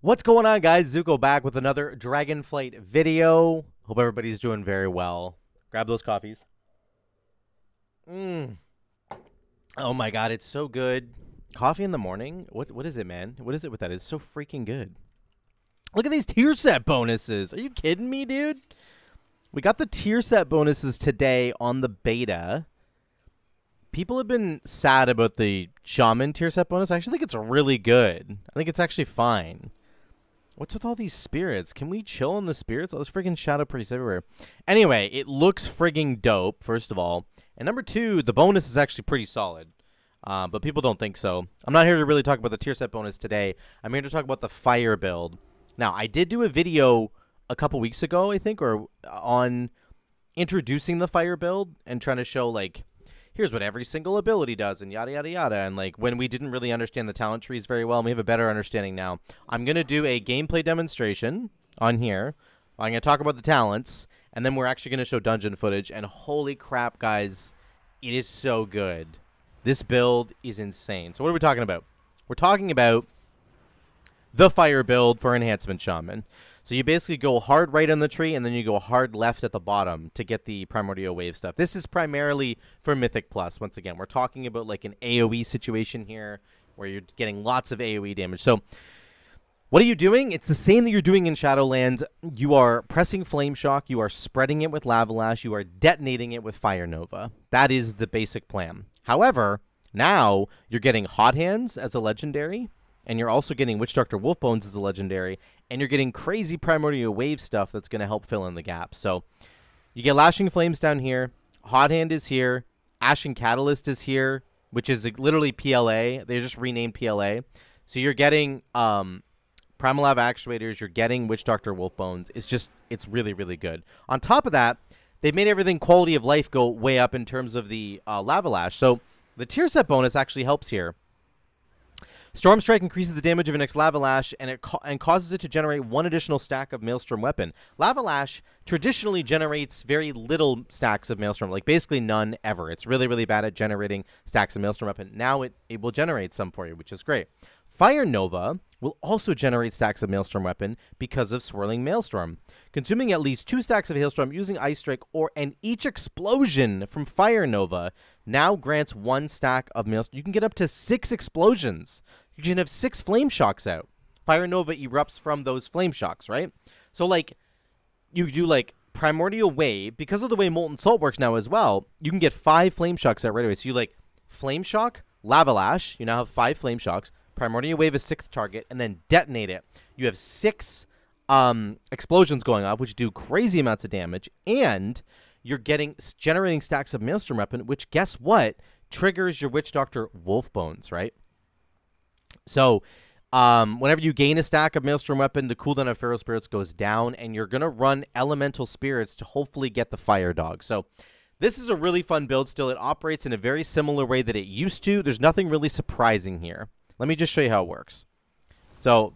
What's going on, guys? Zuko back with another Dragonflight video. Hope everybody's doing very well. Grab those coffees. Oh my god, it's so good. Coffee in the morning? What is it, man? What is it with that? It's so freaking good. Look at these tier set bonuses. Are you kidding me, dude? We got the tier set bonuses today on the beta. People have been sad about the Shaman tier set bonus. I actually think it's really good. I think it's actually fine. What's with all these spirits? Can we chill on the spirits? All those friggin' shadow priests everywhere. Anyway, it looks friggin' dope, first of all. And number two, the bonus is actually pretty solid. But people don't think so. I'm not here to really talk about the tier set bonus today. I'm here to talk about the fire build. Now, I did do a video a couple weeks ago, I think, or on introducing the fire build and trying to show, like, here's what every single ability does and yada, yada, yada. And, like, when we didn't really understand the talent trees very well, and we have a better understanding now, I'm going to do a gameplay demonstration on here. I'm going to talk about the talents, and then we're actually going to show dungeon footage. And holy crap, guys, it is so good. This build is insane. So what are we talking about? We're talking about the fire build for Enhancement Shaman. So you basically go hard right on the tree, and then you go hard left at the bottom to get the Primordial Wave stuff. This is primarily for Mythic Plus. Once again, we're talking about like an AoE situation here where you're getting lots of AoE damage. So what are you doing? It's the same that you're doing in Shadowlands. You are pressing Flame Shock. You are spreading it with Lava Lash. You are detonating it with Fire Nova. That is the basic plan. However, now you're getting Hot Hands as a legendary, and you're also getting Witch Doctor Wolfbones as a legendary, and you're getting crazy Primordial Wave stuff that's going to help fill in the gap. So you get Lashing Flames down here. Hot Hand is here. Ashen Catalyst is here, which is literally PLA. They just renamed PLA. So you're getting Primalav Actuators. You're getting Witch Doctor Wolfbones. It's really, really good. On top of that, they've made everything quality of life go way up in terms of the Lava Lash. So the tier set bonus actually helps here. Storm Strike increases the damage of an next Lava Lash and causes it to generate one additional stack of Maelstrom Weapon. Lava Lash traditionally generates very little stacks of Maelstrom, like basically none ever. It's really, really bad at generating stacks of Maelstrom Weapon. Now it will generate some for you, which is great. Fire Nova will also generate stacks of Maelstrom Weapon because of Swirling Maelstrom. Consuming at least 2 stacks of Hailstorm using Ice Strike and each explosion from Fire Nova now grants 1 stack of Maelstrom. You can get up to 6 explosions. You can have 6 Flame Shocks out. Fire Nova erupts from those Flame Shocks, right? So, like, you do, like, Primordial Wave. Because of the way Molten Salt works now as well, you can get 5 Flame Shocks out right away. So you, like, Flame Shock, Lava Lash. You now have 5 Flame Shocks. Primordial Wave is 6th target, and then detonate it. You have 6 explosions going off, which do crazy amounts of damage, and you're generating stacks of Maelstrom Weapon, which, guess what, triggers your Witch Doctor Wolfbones, right? So, whenever you gain a stack of Maelstrom Weapon, the cooldown of Feral Spirits goes down, and you're going to run Elemental Spirits to hopefully get the Fire Dog. So, this is a really fun build still. It operates in a very similar way that it used to. There's nothing really surprising here. Let me just show you how it works. So,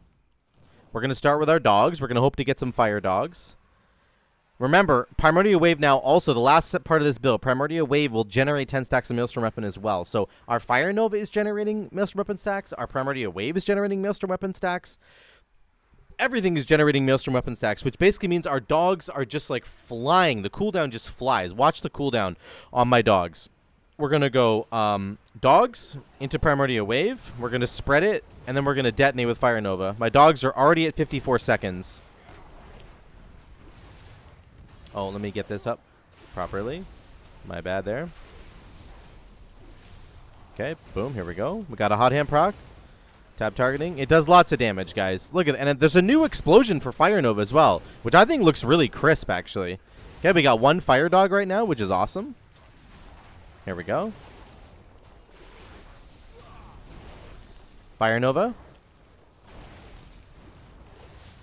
we're going to start with our dogs. We're going to hope to get some Fire Dogs. Remember, Primordial Wave now also, the last part of this build, Primordial Wave will generate 10 stacks of Maelstrom Weapon as well. So our Fire Nova is generating Maelstrom Weapon stacks. Our Primordial Wave is generating Maelstrom Weapon stacks. Everything is generating Maelstrom Weapon stacks, which basically means our dogs are just like flying. The cooldown just flies. Watch the cooldown on my dogs. We're going to go dogs into Primordial Wave. We're going to spread it, and then we're going to detonate with Fire Nova. My dogs are already at 54 seconds. Oh, let me get this up properly. My bad there. Okay, boom, here we go. We got a Hot Hand proc. Tab targeting. It does lots of damage, guys. Look at that. And there's a new explosion for Fire Nova as well, which I think looks really crisp, actually. Okay, we got 1 Fire Dog right now, which is awesome. Here we go. Fire Nova.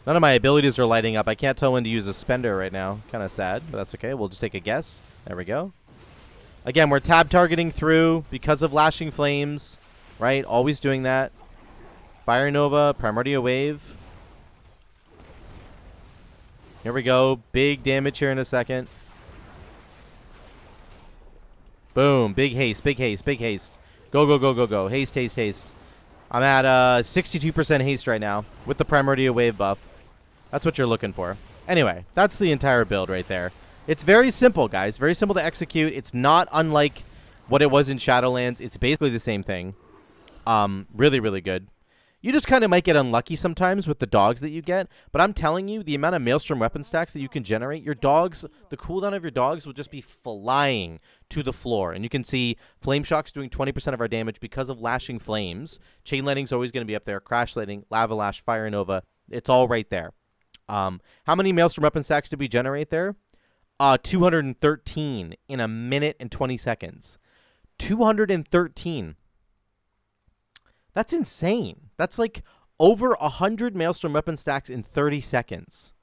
None of my abilities are lighting up. I can't tell when to use a spender right now. Kind of sad, but that's okay. We'll just take a guess. There we go. Again, we're tab targeting through because of Lashing Flames, right? Always doing that. Fire Nova, Primordial Wave. Here we go. Big damage here in a second. Boom. Big haste, big haste, big haste. Go, go, go, go, go. Haste, haste, haste. I'm at 62% haste right now with the Primordial Wave buff. That's what you're looking for. Anyway, that's the entire build right there. It's very simple, guys. Very simple to execute. It's not unlike what it was in Shadowlands. It's basically the same thing. Really, really good. You just kind of might get unlucky sometimes with the dogs that you get, but I'm telling you, the amount of Maelstrom weapon stacks that you can generate, your dogs, the cooldown of your dogs will just be flying to the floor. And you can see Flame Shock's doing 20% of our damage because of Lashing Flames. Chain Lightning's always going to be up there. Crash Lightning, Lava Lash, Fire Nova. It's all right there. How many Maelstrom weapon stacks did we generate there? 213 in a minute and 20 seconds. 213. That's insane. That's like over 100 Maelstrom weapon stacks in 30 seconds.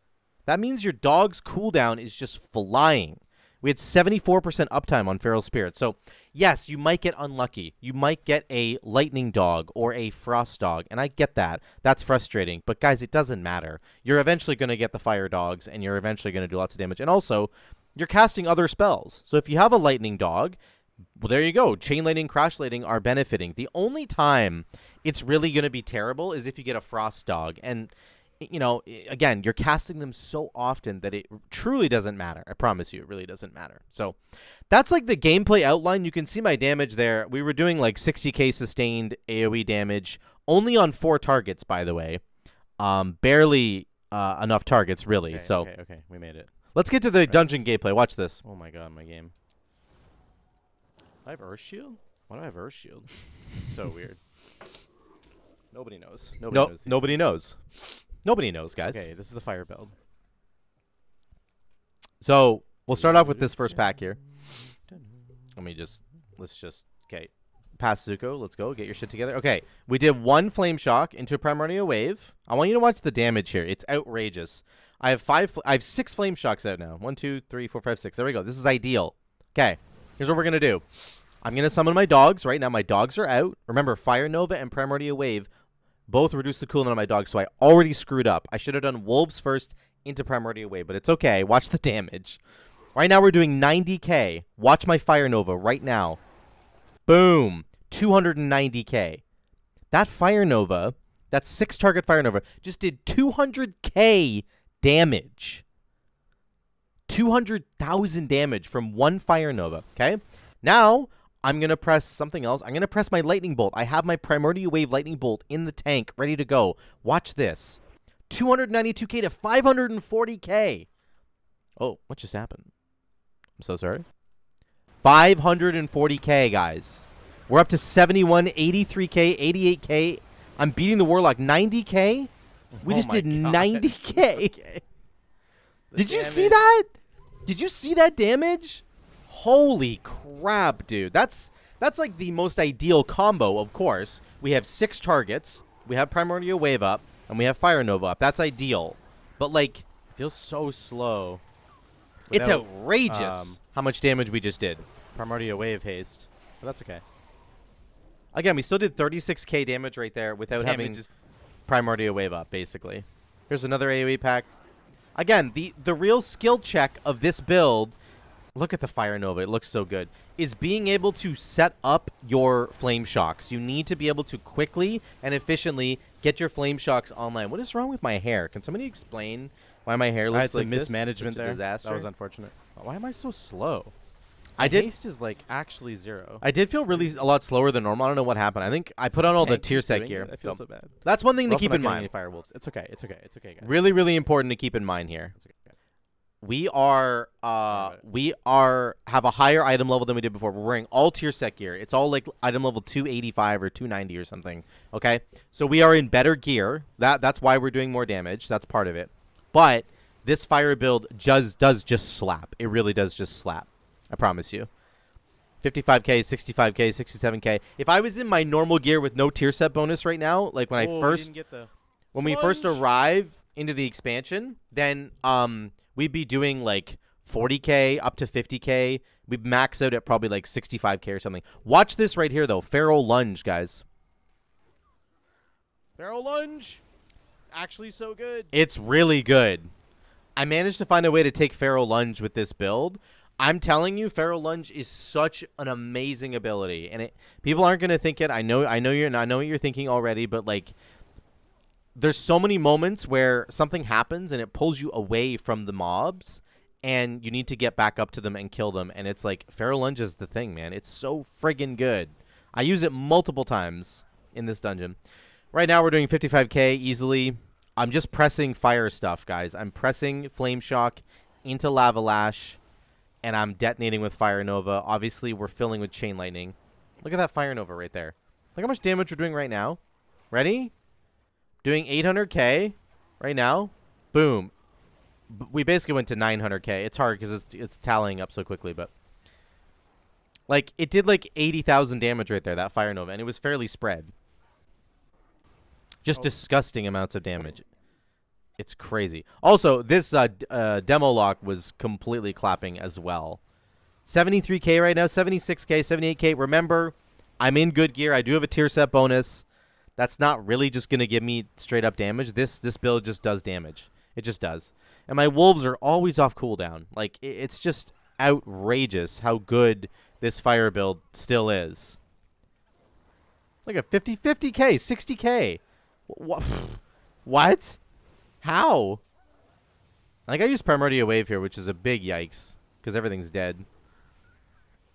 That means your dog's cooldown is just flying. We had 74% uptime on Feral Spirit. So, yes, you might get unlucky. You might get a lightning dog or a frost dog, and I get that. That's frustrating. But, guys, it doesn't matter. You're eventually going to get the fire dogs, and you're eventually going to do lots of damage. And also, you're casting other spells. So if you have a lightning dog, well, there you go. Chain Lightning, Crash Lightning are benefiting. The only time it's really going to be terrible is if you get a Frost Dog. And, you know, again, you're casting them so often that it truly doesn't matter. I promise you, it really doesn't matter. So that's like the gameplay outline. You can see my damage there. We were doing like 60k sustained AoE damage only on 4 targets, by the way. Barely enough targets, really. Okay, so okay, we made it. Let's get to the dungeon gameplay. Watch this. Oh my god, my game. I have Earth Shield? Why do I have Earth Shield? So weird. Nobody knows. Nobody knows. Nobody knows, guys. Okay, this is the fire build. So we'll start off with this first pack here. Let's just, okay. Pass Zuko, let's go. Get your shit together. Okay, we did 1 Flame Shock into a Primordial Wave. I want you to watch the damage here. It's outrageous. I have 6 Flame Shocks out now. 1, 2, 3, 4, 5, 6. There we go. This is ideal. Okay. Here's what we're going to do. I'm going to summon my dogs. Right now, my dogs are out. Remember, Fire Nova and Primordial Wave both reduce the cooldown of my dogs, so I already screwed up. I should have done Wolves first into Primordial Wave, but it's okay. Watch the damage. Right now, we're doing 90k. Watch my Fire Nova right now. Boom. 290k. That Fire Nova, that 6-target Fire Nova, just did 200k damage. 200,000 damage from 1 Fire Nova, okay? Now, I'm going to press something else. I'm going to press my Lightning Bolt. I have my Primordial Wave Lightning Bolt in the tank, ready to go. Watch this. 292k to 540k. Oh, what just happened? I'm so sorry. 540k, guys. We're up to 71, 83k, 88k. I'm beating the Warlock. 90k? We just did 90k. Okay. Did you see that? Did you see that damage? Holy crap, dude. That's like the most ideal combo, of course. We have 6 targets. We have Primordial Wave up. And we have Fire Nova up. That's ideal. But, like, It feels so slow. it's outrageous how much damage we just did. Primordial Wave haste. But that's okay. Again, we still did 36k damage right there without having Primordial Wave up, basically. Here's another AoE pack. Again, the real skill check of this build, look at the Fire Nova, it looks so good, is being able to set up your Flame Shocks. You need to be able to quickly and efficiently get your Flame Shocks online. What is wrong with my hair? Can somebody explain why my hair looks like mismanagement this? Such a disaster. That was unfortunate. Why am I so slow? I did. Haste is like actually 0. I did feel really a lot slower than normal. I don't know what happened. I think I put on all the tier set gear. I feel so bad. That's one thing to We're also keep not in getting mind. any Firewolves. It's okay. It's okay. It's okay, guys. Really, really important to keep in mind here. It's okay. We are have a higher item level than we did before. We're wearing all tier set gear. It's all like item level 285 or 290 or something. Okay, so we are in better gear. That's why we're doing more damage. That's part of it. But this fire build does just slap. It really does just slap. I promise you. 55k, 65k, 67k. If I was in my normal gear with no tier set bonus right now, like when we first arrive into the expansion, then we'd be doing like 40k up to 50k. We'd max out at probably like 65k or something. Watch this right here though. Feral Lunge, guys. Feral Lunge. Actually so good. It's really good. I managed to find a way to take Feral Lunge with this build. I'm telling you, Feral Lunge is such an amazing ability, and people aren't gonna think it. I know what you're thinking already, but like, there's so many moments where something happens and it pulls you away from the mobs, and you need to get back up to them and kill them. And it's like Feral Lunge is the thing, man. It's so friggin' good. I use it multiple times in this dungeon. Right now we're doing 55k easily. I'm just pressing fire stuff, guys. I'm pressing Flame Shock into Lava Lash, and I'm detonating with Fire Nova. Obviously, we're filling with Chain Lightning. Look at that Fire Nova right there. Look how much damage we're doing right now. Ready? Doing 800k right now. Boom. We basically went to 900k. It's hard because it's tallying up so quickly, but like it did like 80,000 damage right there, that Fire Nova, and it was fairly spread. Just disgusting amounts of damage. It's crazy. Also, this demo lock was completely clapping as well. 73k right now, 76k, 78k. Remember, I'm in good gear. I do have a tier set bonus. That's not really just going to give me straight up damage. This build just does damage. It just does. And my wolves are always off cooldown. Like, it's just outrageous how good this fire build still is. Look at 50k, 60k. What? How? Like, I use Primordial Wave here, which is a big yikes, because everything's dead.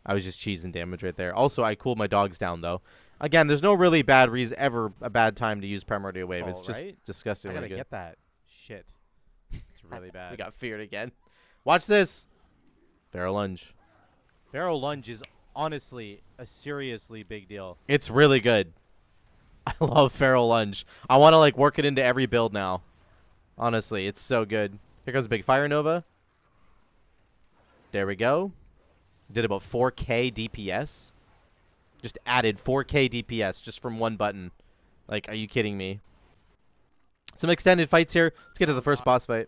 I was just cheesing damage right there. Also, I cooled my dogs down, though. Again, there's no really bad reason, ever a bad time to use Primordial Wave. It's just disgusting. I gotta good. get that. Shit. It's really bad. We got feared again. Watch this. Feral Lunge. Feral Lunge is honestly a seriously big deal. It's really good. I love Feral Lunge. I want to like work it into every build now. Honestly, it's so good. Here comes a big Fire Nova. There we go. Did about 4k DPS. Just added 4k DPS just from one button. Like, are you kidding me? Some extended fights here. Let's get to the first boss fight.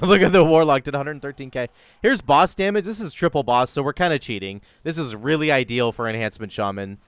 Look at the Warlock, did 113k. Here's boss damage. This is triple boss, so we're kind of cheating. This is really ideal for Enhancement Shaman.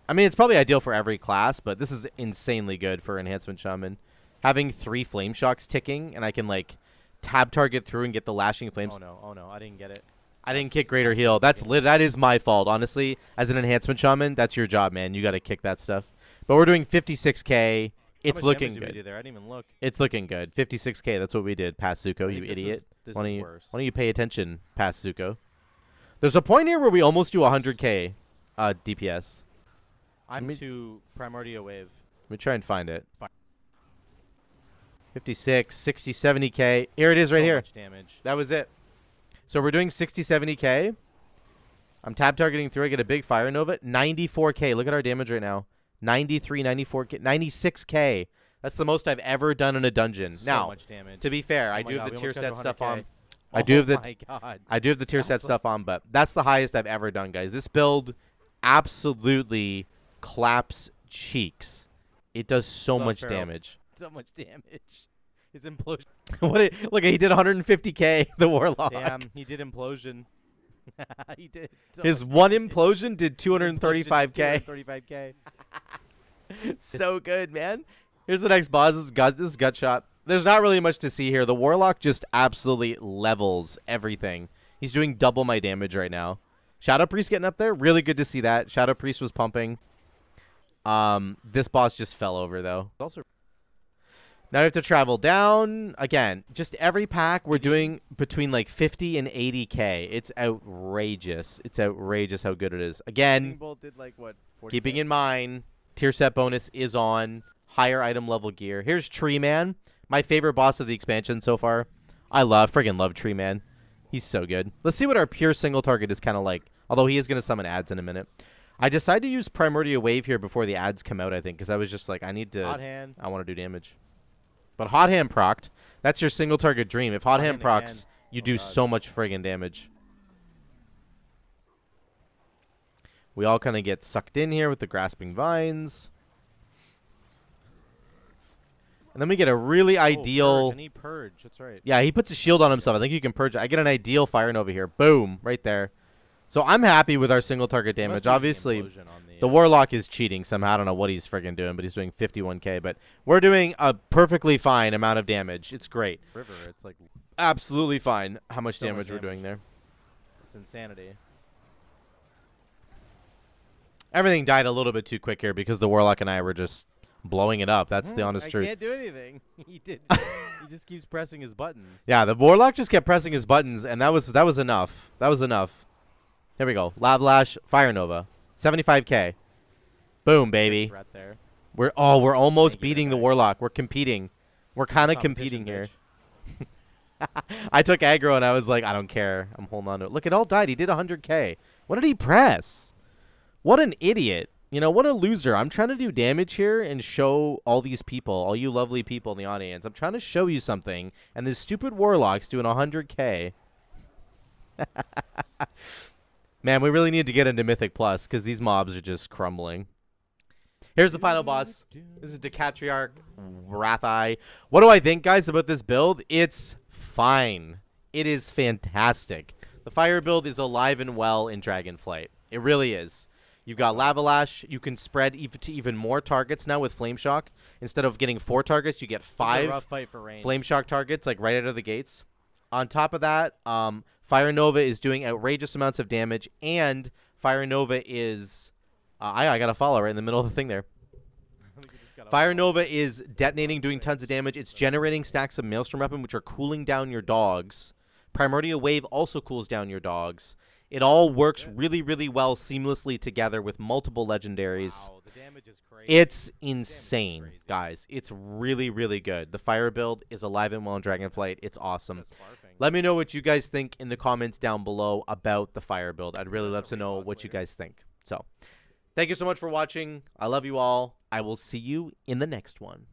I mean, it's probably ideal for every class, but this is insanely good for Enhancement Shaman. Having 3 Flame Shocks ticking, and I can, like, tab target through and get the Lashing Flames. Oh no, I didn't get it. I didn't kick Greater Heal. That is my fault, honestly. As an Enhancement Shaman, that's your job, man. You got to kick that stuff. But we're doing 56k. It's looking good. Did we do there? I didn't even look. It's looking good. 56k. That's what we did. Past Zuko, you idiot. Why don't you pay attention, past Zuko? There's a point here where we almost do 100k DPS. I'm to Primordial Wave. Let me try and find it. 56, 60, 70k. Here it is right here. Much damage. That was it. So we're doing 60, 70k. I'm tab targeting through. I get a big Fire Nova. 94k. Look at our damage right now. 93, 94k, 96k. That's the most I've ever done in a dungeon. So now, much damage. to be fair, I my do God, have the we tier almost got set to stuff 100K. on. I do have the my God. I do have the tier set stuff on, but that's the highest I've ever done, guys. This build absolutely claps cheeks. It does so much damage. So much damage. His implosion. Look, he did 150k. The Warlock. Damn, he did implosion. He did. So His much one damage. implosion did 235k. 235k. So good, man. Here's the next boss. This is gut shot. There's not really much to see here. The Warlock just absolutely levels everything. He's doing double my damage right now. Shadow Priest getting up there. Really good to see that. Shadow Priest was pumping. This boss just fell over, though. Also, now we have to travel down. Again, just every pack we're doing between like 50 and 80k. It's outrageous. It's outrageous how good it is. Again, Bolt did like what? 40K? keeping in mind, tier set bonus is on. Higher item level gear. Here's Tree Man. My favorite boss of the expansion so far. I friggin' love Tree Man. He's so good. Let's see what our pure single target is kind of like. Although he is going to summon ads in a minute. I decided to use Primordial Wave here before the ads come out, I think. Because I was just like, I need to... Hot Hand. I want to do damage. But Hot Hand procced. That's your single target dream. If Hot Hand procs, you do so much friggin' damage. We all kind of get sucked in here with the Grasping Vines. And then we get a really ideal... Purge. I need Purge. That's right. Yeah, he puts a shield on himself. I think you can purge. I get an ideal Fire Nova here. Boom. Right there. So I'm happy with our single target damage. Obviously, the Warlock is cheating somehow. I don't know what he's friggin' doing, but he's doing 51k. But we're doing a perfectly fine amount of damage. It's great. River. It's like... absolutely fine how much So much damage we're damage. doing there. It's insanity. Everything died a little bit too quick here because the Warlock and I were just blowing it up. That's the honest truth. I can't do anything. He did. He just keeps pressing his buttons. Yeah, the Warlock just kept pressing his buttons, and that was enough. That was enough. Here we go. Lava Lash, Fire Nova, 75k. Boom, baby. Threat there. We're almost Thank you, beating that the guy. Warlock. We're competing. We're kind of competing Competition, here. bitch. I took aggro and I was like, I don't care. I'm holding on to it. Look, it all died. He did 100k. What did he press? What an idiot. You know, what a loser. I'm trying to do damage here and show all these people, all you lovely people in the audience. I'm trying to show you something, and this stupid Warlock's doing 100k. Man, we really need to get into Mythic Plus because these mobs are just crumbling. Here's the final boss. This is Decatriarch Wratheye. What do I think, guys, about this build? It's fine. It is fantastic. The fire build is alive and well in Dragonflight. It really is. You've got Lava Lash. You can spread to even more targets now with Flame Shock. Instead of getting 4 targets, you get It's a 5 rough fight for range. Flame Shock targets, like right out of the gates. On top of that, Fire Nova is doing outrageous amounts of damage, and Fire Nova is... I got a follow right in the middle of the thing there. Fire Nova is detonating, doing tons of damage. It's generating stacks of Maelstrom Weapon, which are cooling down your dogs. Primordial Wave also cools down your dogs. It all works really, really well seamlessly together with multiple legendaries. Wow, the damage is crazy. It's insane, guys. It's really, really good. The fire build is alive and well in Dragonflight. It's awesome. That's barfing. Let me know what you guys think in the comments down below about the fire build. I'd really love to know what you guys think. So, thank you so much for watching. I love you all. I will see you in the next one.